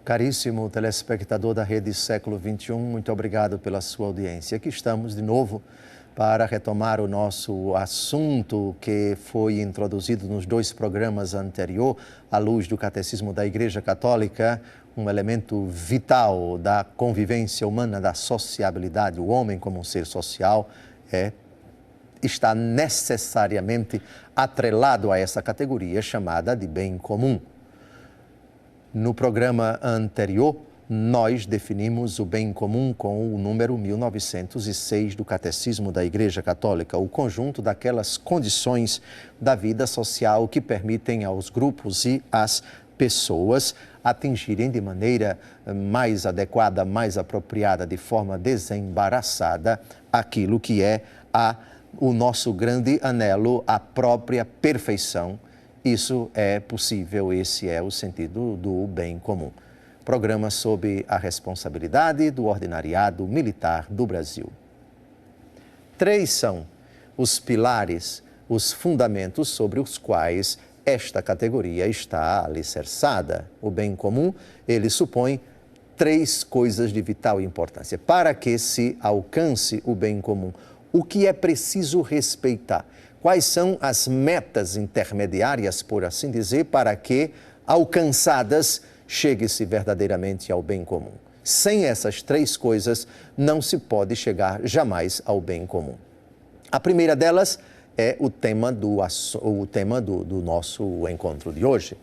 Caríssimo telespectador da Rede Século XXI, muito obrigado pela sua audiência. Aqui estamos de novo para retomar o nosso assunto que foi introduzido nos 2 programas anteriores, à luz do Catecismo da Igreja Católica, um elemento vital da convivência humana, da sociabilidade. O homem, como um ser social, está necessariamente atrelado a essa categoria chamada de bem comum. No programa anterior, nós definimos o bem comum com o número 1906 do Catecismo da Igreja Católica, o conjunto daquelas condições da vida social que permitem aos grupos e às pessoas atingirem de maneira mais adequada, mais apropriada, de forma desembaraçada, aquilo que é o nosso grande anelo, a própria perfeição. Isso é possível, esse é o sentido do bem comum. Programa sobre a responsabilidade do ordinariado militar do Brasil. 3 são os pilares, os fundamentos sobre os quais esta categoria está alicerçada. O bem comum, ele supõe 3 coisas de vital importância. Para que se alcance o bem comum, o que é preciso respeitar? Quais são as metas intermediárias, por assim dizer, para que, alcançadas, chegue-se verdadeiramente ao bem comum? Sem essas 3 coisas, não se pode chegar jamais ao bem comum. A primeira delas é o tema do nosso encontro de hoje.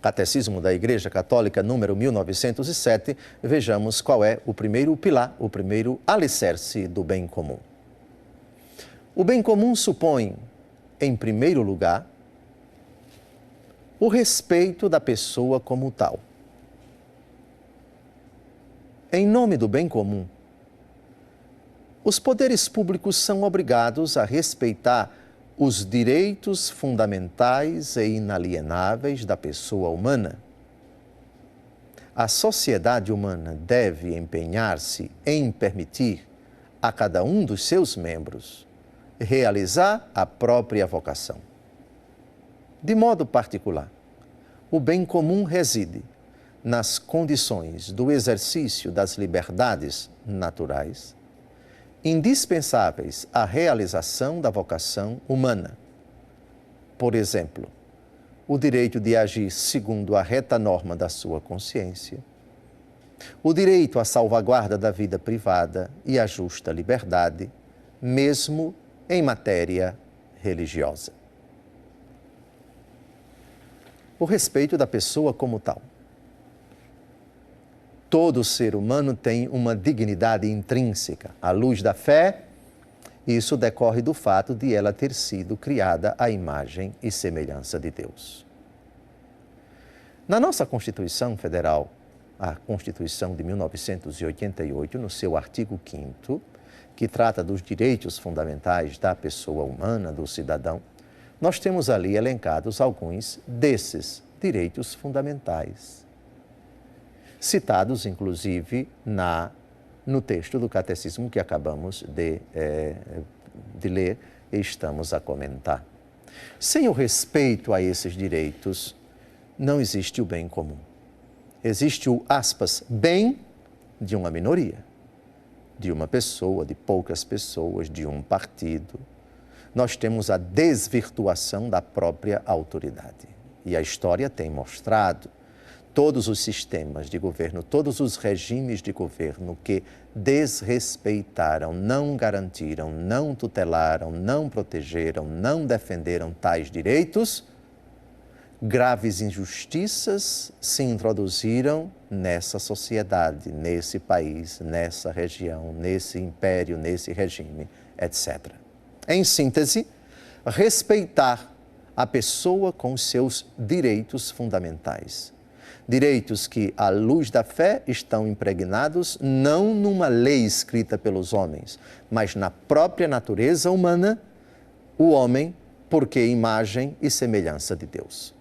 Catecismo da Igreja Católica, número 1907, vejamos qual é o primeiro pilar, o primeiro alicerce do bem comum. O bem comum supõe, em primeiro lugar, o respeito da pessoa como tal. Em nome do bem comum, os poderes públicos são obrigados a respeitar os direitos fundamentais e inalienáveis da pessoa humana. A sociedade humana deve empenhar-se em permitir a cada um dos seus membros realizar a própria vocação. De modo particular, o bem comum reside nas condições do exercício das liberdades naturais, indispensáveis à realização da vocação humana. Por exemplo, o direito de agir segundo a reta norma da sua consciência, o direito à salvaguarda da vida privada e à justa liberdade, mesmo em matéria religiosa. O respeito da pessoa como tal. Todo ser humano tem uma dignidade intrínseca. À luz da fé, isso decorre do fato de ela ter sido criada à imagem e semelhança de Deus. Na nossa Constituição Federal, a Constituição de 1988, no seu artigo 5º, que trata dos direitos fundamentais da pessoa humana, do cidadão, nós temos ali elencados alguns desses direitos fundamentais, citados, inclusive, no texto do Catecismo que acabamos de ler e estamos a comentar. Sem o respeito a esses direitos, não existe o bem comum. Existe o, aspas, bem de uma minoria, de uma pessoa, de poucas pessoas, de um partido. Nós temos a desvirtuação da própria autoridade. E a história tem mostrado todos os sistemas de governo, todos os regimes de governo que desrespeitaram, não garantiram, não tutelaram, não protegeram, não defenderam tais direitos, graves injustiças se introduziram nessa sociedade, nesse país, nessa região, nesse império, nesse regime, etc. Em síntese, respeitar a pessoa com seus direitos fundamentais. Direitos que, à luz da fé, estão impregnados não numa lei escrita pelos homens, mas na própria natureza humana, o homem, porque imagem e semelhança de Deus.